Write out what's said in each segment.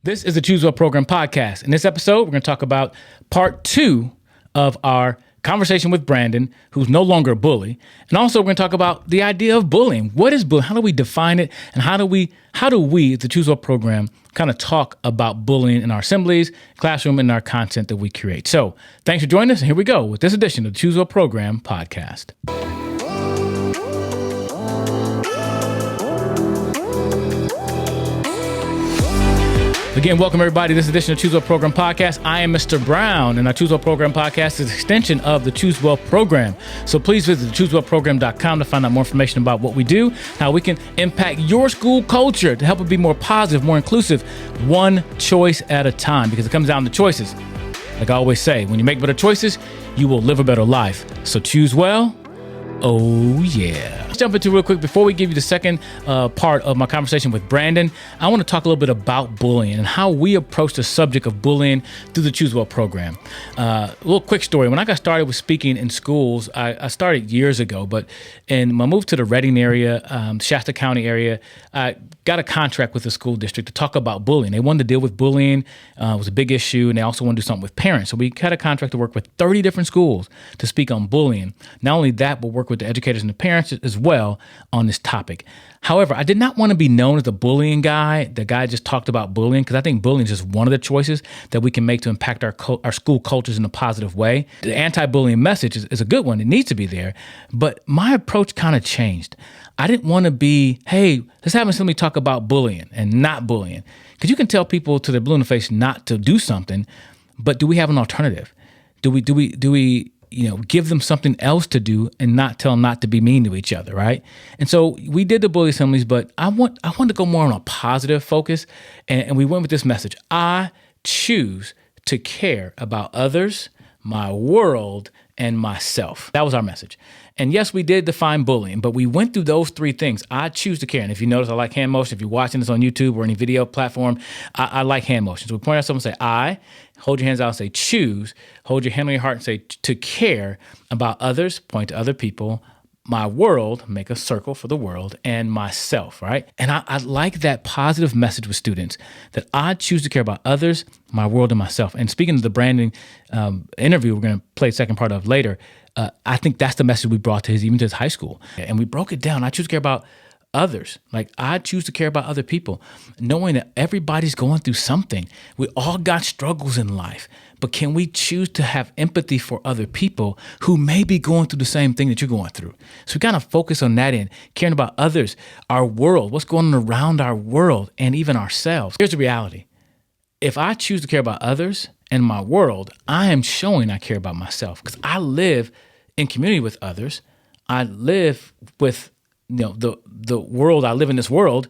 This is the Choose Well Program podcast. In this episode, we're going to talk about part 2 of our conversation with Brandon, who's no longer a bully. And also we're going to talk about the idea of bullying. What is bullying? How do we define it? And how do we, the Choose Well Program, kind of talk about bullying in our assemblies, classroom, and our content that we create? So thanks for joining us. And here we go with this edition of the Choose Well Program podcast. Again, welcome everybody. This edition of Choose Well Program Podcast. I am Mr. Brown, and our Choose Well Program Podcast is an extension of the Choose Well Program. So please visit choosewellprogram.com to find out more information about what we do, how we can impact your school culture to help it be more positive, more inclusive, one choice at a time, because it comes down to choices. Like I always say, when you make better choices, you will live a better life. So choose well. Oh, yeah. Let's jump into real quick. Before we give you the second part of my conversation with Brandon, I want to talk a little bit about bullying and how we approach the subject of bullying through the Choose Well program. A little quick story. When I got started with speaking in schools, I started years ago, but in my move to the Reading area, Shasta County area, I got a contract with the school district to talk about bullying. They wanted to deal with bullying. It was a big issue, and they also wanted to do something with parents. So we had a contract to work with 30 different schools to speak on bullying. Not only that, but work with the educators and the parents as well on this topic. However, I did not want to be known as the bullying guy. The guy just talked about bullying, because I think bullying is just one of the choices that we can make to impact our school cultures in a positive way. The anti-bullying message is a good one. It needs to be there. But my approach kind of changed. I didn't want to be, hey, let's have somebody talk about bullying and not bullying. Because you can tell people to their blue in the face not to do something, but do we have an alternative? Do we give them something else to do and not tell them not to be mean to each other, right? And so we did the bully assemblies, but I want to go more on a positive focus, and we went with this message. I choose to care about others, my world, and myself. That was our message. And yes, we did define bullying, but we went through those 3 things. I choose to care. And if you notice, I like hand motion. If you're watching this on YouTube or any video platform, I like hand motions. We point at someone and say, I, hold your hands out and say, choose, hold your hand on your heart and say, to care about others, point to other people, my world, make a circle for the world, and myself, right? And I like that positive message with students, that I choose to care about others, my world, and myself. And speaking of the branding interview we're going to play the second part of later, I think that's the message we brought to even to his high school. And we broke it down. I choose to care about others. Like, I choose to care about other people, knowing that everybody's going through something. We all got struggles in life, but can we choose to have empathy for other people who may be going through the same thing that you're going through? So we kind of focus on that end, caring about others, our world, what's going on around our world, and even ourselves. Here's the reality. If I choose to care about others and my world, I am showing I care about myself, because I live in community with others. I live with the world. I live in this world,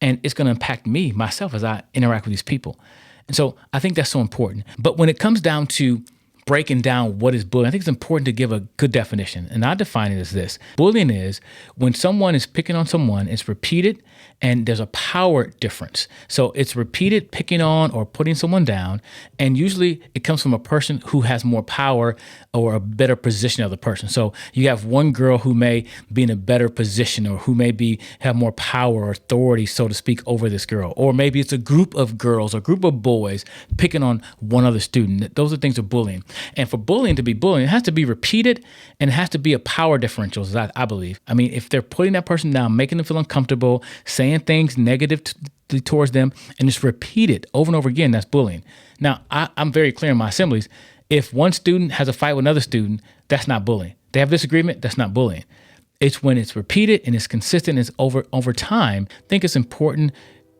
and it's going to impact me, myself, as I interact with these people. And so I think that's so important. But when it comes down to breaking down what is bullying, I think it's important to give a good definition. And I define it as this. Bullying is when someone is picking on someone, it's repeated, and there's a power difference. So it's repeated picking on or putting someone down, and usually it comes from a person who has more power or a better position of the person. So you have one girl who may be in a better position, or who may have more power or authority, so to speak, over this girl. Or maybe it's a group of girls or a group of boys picking on one other student. Those are things of bullying. And for bullying to be bullying, it has to be repeated, and it has to be a power differential, as I believe. I mean, if they're putting that person down, making them feel uncomfortable, saying things negative towards them, and it's repeated over and over again, that's bullying. Now, I'm very clear in my assemblies. If one student has a fight with another student, that's not bullying. They have disagreement, that's not bullying. It's when it's repeated and it's consistent, it's over time. I think it's important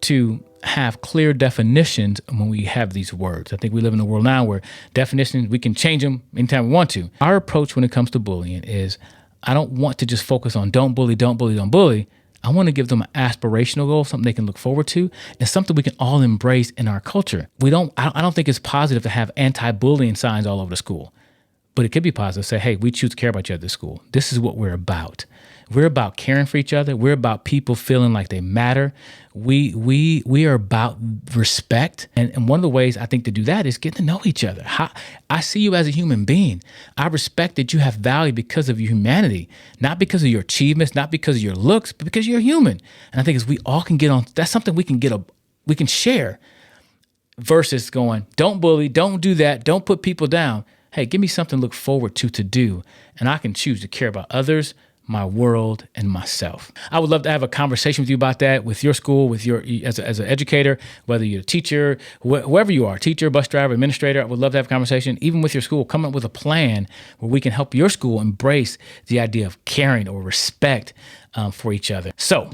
to have clear definitions when we have these words. I think we live in a world now where definitions, we can change them anytime we want to. Our approach when it comes to bullying is, I don't want to just focus on don't bully, don't bully, don't bully. I want to give them an aspirational goal, something they can look forward to, and something we can all embrace in our culture. I don't think it's positive to have anti-bullying signs all over the school, but it could be positive to say, hey, we choose to care about you at this school. This is what we're about. We're about caring for each other. We're about people feeling like they matter. We are about respect. And one of the ways I think to do that is get to know each other. I see you as a human being. I respect that you have value because of your humanity, not because of your achievements, not because of your looks, but because you're human. And I think as we all can get on, that's something we can share. versus going, don't bully, don't do that, don't put people down. Hey, give me something to look forward to do. And I can choose to care about others, my world, and myself. I would love to have a conversation with you about that, with your school, with your as an educator, whether you're a teacher, whoever you are, teacher, bus driver, administrator. I would love to have a conversation, even with your school. Come up with a plan where we can help your school embrace the idea of caring or respect for each other. So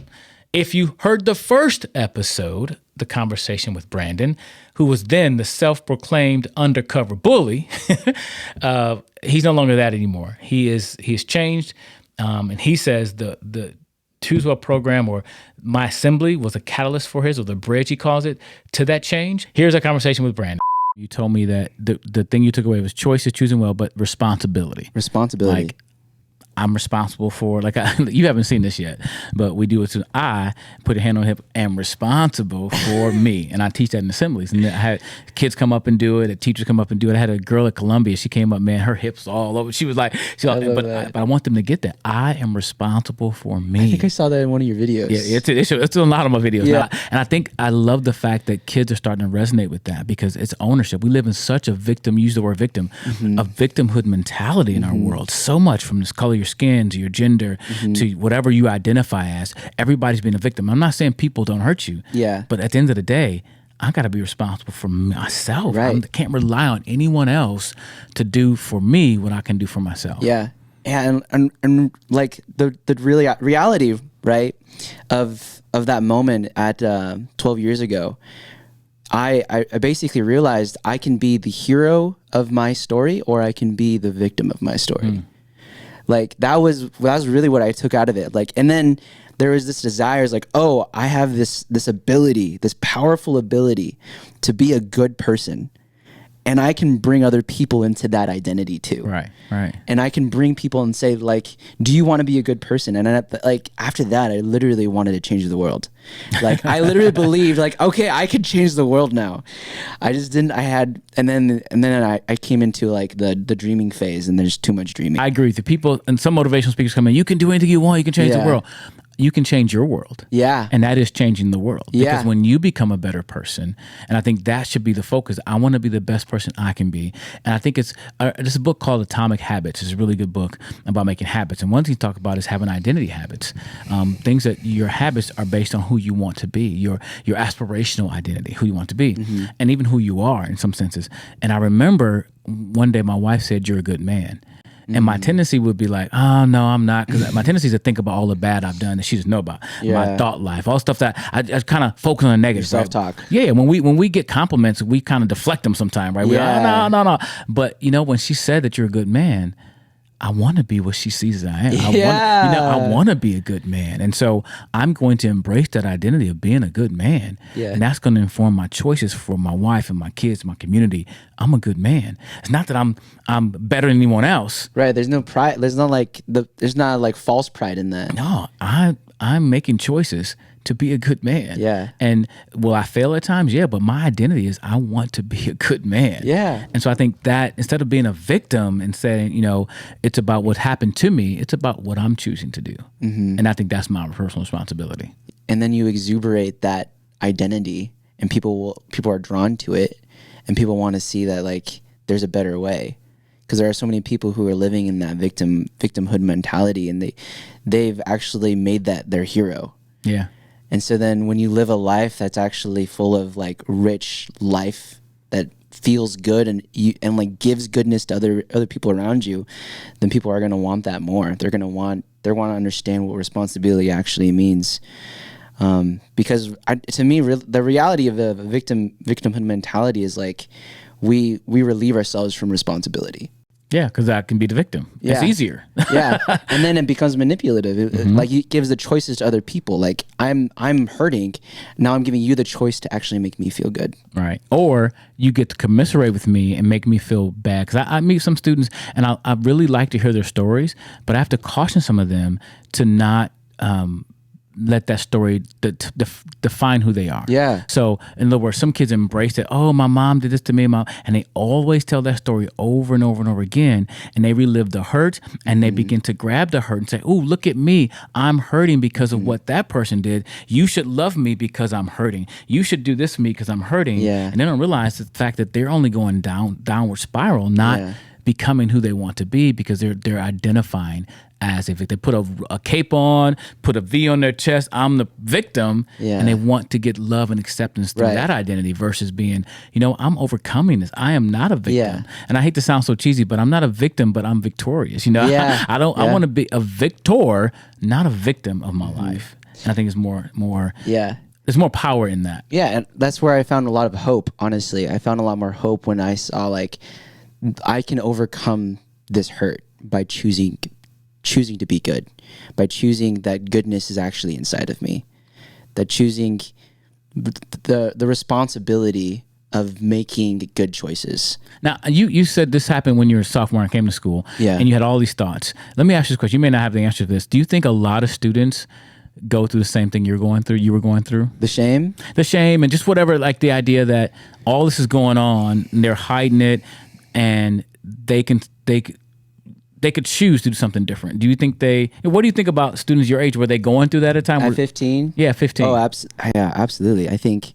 if you heard the first episode, the conversation with Brandon, who was then the self-proclaimed undercover bully, he's no longer that anymore. He's changed. And he says the Choose Well program, or my assembly, was a catalyst for his, or the bridge, he calls it, to that change. Here's a conversation with Brandon. You told me that the thing you took away was choices, choosing well, but responsibility. Responsibility. Like, I'm responsible for, you haven't seen this yet, but we do it to, I put a hand on hip, am responsible for me. And I teach that in assemblies. And I had kids come up and do it, teachers come up and do it. I had a girl at Columbia, she came up, man, her hips all over. She was like, but I want them to get that. I am responsible for me. I think I saw that in one of your videos. Yeah, it's in a lot of my videos. Yeah. And I think I love the fact that kids are starting to resonate with that, because it's ownership. We live in such a use the word victim, a victimhood mentality in our world. So much, from this color of your skin to your gender to whatever you identify as, everybody's been a victim. I'm not saying people don't hurt you, but at the end of the day, I got to be responsible for myself. Right. I can't rely on anyone else to do for me what I can do for myself. Yeah, and like the reality, right, of that moment at 12 years ago, I basically realized I can be the hero of my story, or I can be the victim of my story. Like that was really what I took out of it. Like, and then there was this desire, like, oh, I have this ability, this powerful ability to be a good person. And I can bring other people into that identity too. Right. And I can bring people and say, like, do you want to be a good person? And after that, I literally wanted to change the world. Like, I literally believed, like, okay, I could change the world now. I just didn't. And then I came into like the dreaming phase, and there's too much dreaming. I agree with you. People and some motivational speakers come in, you can do anything you want, you can change the world. You can change your world. Yeah. And that is changing the world. Yeah. Because when you become a better person, and I think that should be the focus. I want to be the best person I can be. And I think there's a book called Atomic Habits. It's a really good book about making habits. And one thing you talk about is having identity habits. Things that your habits are based on who you want to be, your aspirational identity, who you want to be, and even who you are in some senses. And I remember one day my wife said, "You're a good man." And my tendency would be like, oh, no, I'm not. Because my tendency is to think about all the bad I've done that she doesn't know about. My thought life, all stuff that I kind of focus on the negative. Self-talk. Right? Yeah, when we get compliments, we kind of deflect them sometimes, right? We're like, no. But, when she said that you're a good man, I want to be what she sees that I am. I want to be a good man. And so I'm going to embrace that identity of being a good man. Yeah. And that's going to inform my choices for my wife and my kids, my community. I'm a good man. It's not that I'm better than anyone else. Right. There's no pride. There's not like false pride in that. No, I'm making choices to be a good man. Yeah. And will I fail at times? Yeah. But my identity is I want to be a good man. Yeah. And so I think that instead of being a victim and saying, it's about what happened to me, it's about what I'm choosing to do. And I think that's my personal responsibility. And then you exuberate that identity, and people are drawn to it, and people want to see that, like, there's a better way. Because there are so many people who are living in that victimhood mentality, and they've actually made that their hero. Yeah. And so then when you live a life that's actually full of like rich life that feels good and like gives goodness to other people around you, then people are going to want that more. They want to understand what responsibility actually means. Because to me, the reality of the victimhood mentality is like we relieve ourselves from responsibility. Yeah, because I can be the victim. Yeah. It's easier. Yeah, and then it becomes manipulative. Like it gives the choices to other people. Like I'm hurting, now I'm giving you the choice to actually make me feel good. Right. Or you get to commiserate with me and make me feel bad. Because I meet some students, and I really like to hear their stories, but I have to caution some of them to not let that story define who they are. Yeah. So in other words, some kids embrace it. Oh, my mom did this to me, mom, and they always tell that story over and over and over again, and they relive the hurt, and they begin to grab the hurt and say, "Oh, look at me, I'm hurting because of what that person did. You should love me because I'm hurting. You should do this for me because I'm hurting." Yeah. And they don't realize the fact that they're only going downward spiral, not becoming who they want to be, because they're identifying as if they put a cape on, put a V on their chest, I'm the victim, and they want to get love and acceptance through that identity versus being, I'm overcoming this. I am not a victim. Yeah. And I hate to sound so cheesy, but I'm not a victim, but I'm victorious. Yeah. I want to be a victor, not a victim of my life. And I think it's more there's more power in that. Yeah, and that's where I found a lot of hope, honestly. I found a lot more hope when I saw, like, I can overcome this hurt by choosing to be good, by choosing that goodness is actually inside of me, that choosing the responsibility of making good choices. Now, you said this happened when you were a sophomore and came to school, and you had all these thoughts. Let me ask you this question. You may not have the answer to this. Do you think a lot of students go through the same thing you were going through? The shame and just whatever, like the idea that all this is going on and they're hiding it, and they could choose to do something different. Do you think what do you think about students your age? Were they going through that at a time? At 15? Yeah, 15. Oh, yeah, absolutely. I think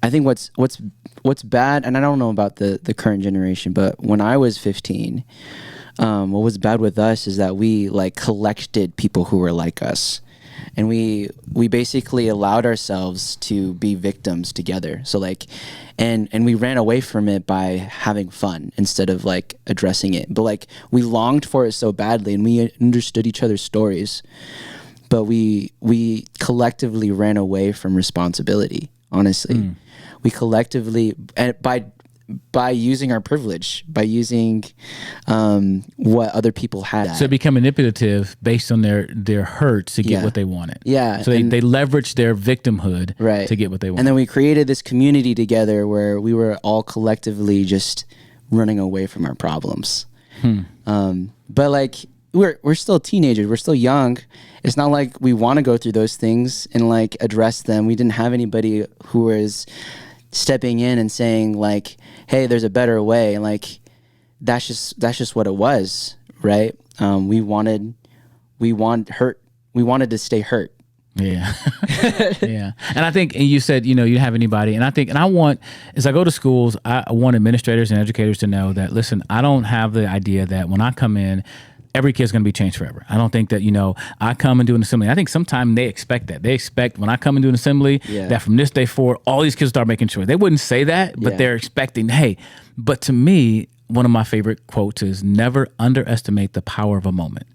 what's bad, and I don't know about the current generation, but when I was 15, what was bad with us is that we like collected people who were like us. And we basically allowed ourselves to be victims together. So like, and we ran away from it by having fun instead of like addressing it. But like, we longed for it so badly, and we understood each other's stories, but we collectively ran away from responsibility. Honestly, we collectively, and by using our privilege, by using what other people had. So it became manipulative based on their hurts to get what they wanted. Yeah. So they leveraged their victimhood to get what they wanted. And then we created this community together where we were all collectively just running away from our problems. But like, we're still teenagers. We're still young. It's not like we want to go through those things and like address them. We didn't have anybody who was stepping in and saying like, hey, there's a better way. And like, that's just what it was. Right. We wanted to stay hurt. Yeah. Yeah. And I think, and you said, you didn't have anybody. And I think, and I want, as I go to schools, I want administrators and educators to know that, listen, I don't have the idea that when I come in, every kid's going to be changed forever. I don't think that, I come and do an assembly. I think sometimes they expect that. They expect when I come and do an assembly that from this day forward, all these kids start making choices. They wouldn't say that, but they're expecting, hey, but to me, one of my favorite quotes is never underestimate the power of a moment.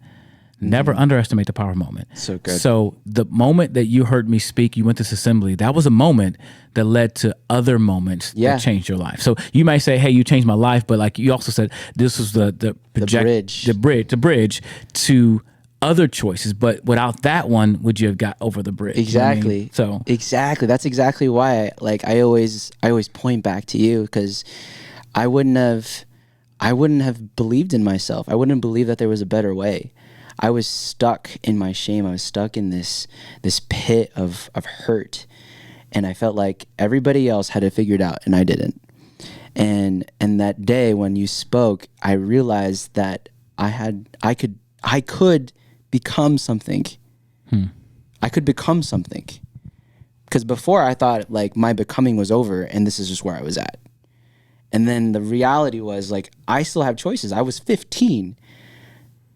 Never underestimate the power of a moment. So good. So the moment that you heard me speak, you went to this assembly, that was a moment that led to other moments that changed your life. So you might say, hey, you changed my life, but like you also said, this was the bridge to other choices. But without that one, would you have got over the bridge? Exactly. You know what I mean? So exactly. That's exactly why I always point back to you, because I wouldn't have believed in myself. I wouldn't believe that there was a better way. I was stuck in my shame. I was stuck in this pit of hurt, and I felt like everybody else had it figured out, and I didn't. And that day when you spoke, I realized that I could become something. I could become something, because before I thought like my becoming was over, and this is just where I was at. And then the reality was like I still have choices. I was 15.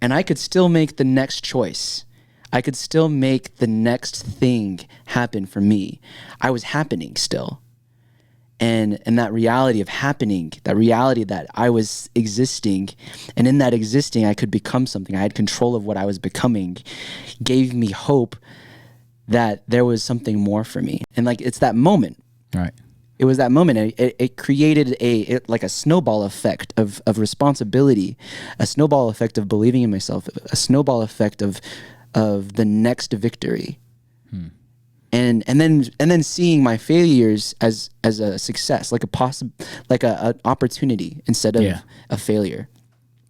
And I could still make the next choice. I could still make the next thing happen for me. I was happening still. And that reality of happening, that reality that I was existing, and in that existing, I could become something. I had control of what I was becoming, gave me hope that there was something more for me. And like, it's that moment. Right. It was that moment. It created a snowball effect of responsibility, a snowball effect of believing in myself, a snowball effect of the next victory, and then seeing my failures as a success, like an opportunity instead of a failure.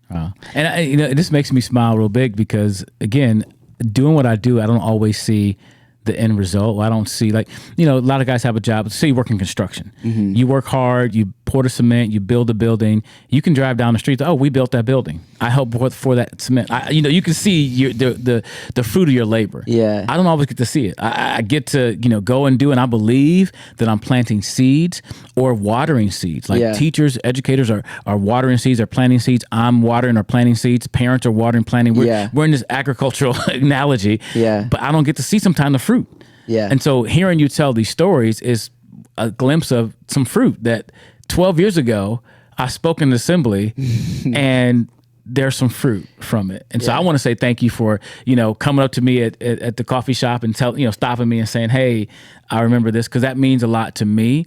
Wow. And this makes me smile real big, because again, doing what I do, I don't always see the end result. I don't see, like, you know, a lot of guys have a job. Say you work in construction. You work hard, you pour the cement, you build a building. You can drive down the street. Oh, we built that building. I helped for that cement. You know, you can see the fruit of your labor. Yeah. I don't always get to see it. I get to, you know, go and do, and I believe that I'm planting seeds or watering seeds. Like teachers, educators are watering seeds, are planting seeds. I'm watering or planting seeds. Parents are watering, planting. We're in this agricultural analogy. Yeah. But I don't get to see sometimes the fruit. Yeah. And so hearing you tell these stories is a glimpse of some fruit that 12 years ago I spoke in the assembly and there's some fruit from it. And so I want to say thank you for, you know, coming up to me at the coffee shop and stopping me and saying, hey, I remember this, because that means a lot to me,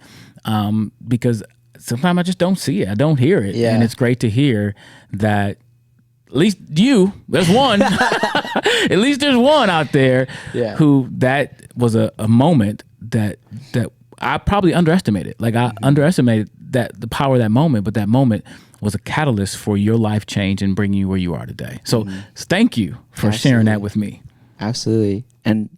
because sometimes I just don't see it. I don't hear it. Yeah. And it's great to hear that at least there's one, at least there's one out there who that was a moment that I probably underestimated. Like I underestimated the power of that moment, but that moment was a catalyst for your life change and bringing you where you are today. So thank you for sharing that with me. Absolutely. And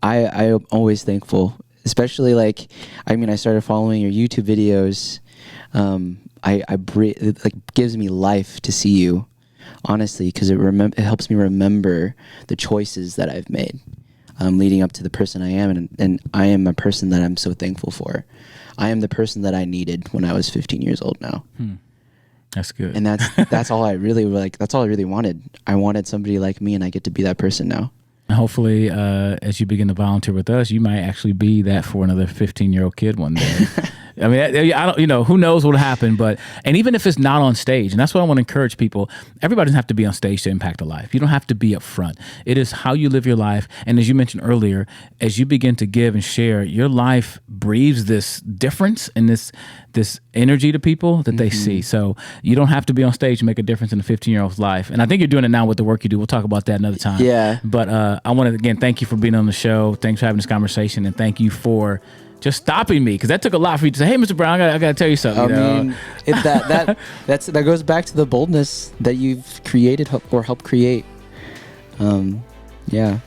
I am always thankful, especially like, I mean, I started following your YouTube videos. It like gives me life to see you, honestly, because it helps me remember the choices that I've made leading up to the person I am. And I am a person that I'm so thankful for. I am the person that I needed when I was 15 years old now. That's good. And that's all I really that's all I really wanted. I wanted somebody like me, and I get to be that person now. Hopefully, as you begin to volunteer with us, you might actually be that for another 15-year-old kid one day. I mean, I don't, you know, who knows what'll happen, and even if it's not on stage, and that's what I want to encourage people, everybody doesn't have to be on stage to impact a life. You don't have to be up front. It is how you live your life. And as you mentioned earlier, as you begin to give and share, your life breathes this difference and this energy to people that they see. So you don't have to be on stage to make a difference in a 15-year-old's life. And I think you're doing it now with the work you do. We'll talk about that another time. Yeah. But I want to, again, thank you for being on the show. Thanks for having this conversation. And thank you for just stopping me, because that took a lot for you to say, hey, Mr. Brown, I got to tell you something. I mean, that goes back to the boldness that you've created or helped create. Yeah.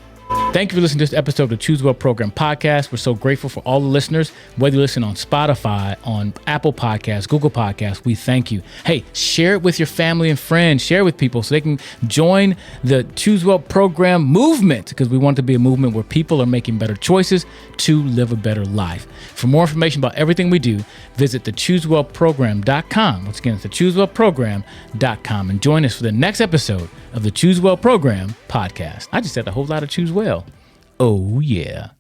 Thank you for listening to this episode of the Choose Well Program podcast. We're so grateful for all the listeners, whether you listen on Spotify, on Apple Podcasts, Google Podcasts. We thank you. Hey, share it with your family and friends. Share it with people so they can join the Choose Well Program movement, because we want it to be a movement where people are making better choices to live a better life. For more information about everything we do, visit thechoosewellprogram.com. Once again, it's thechoosewellprogram.com, and join us for the next episode of the Choose Well Program podcast. I just said a whole lot of choose well. Oh, yeah.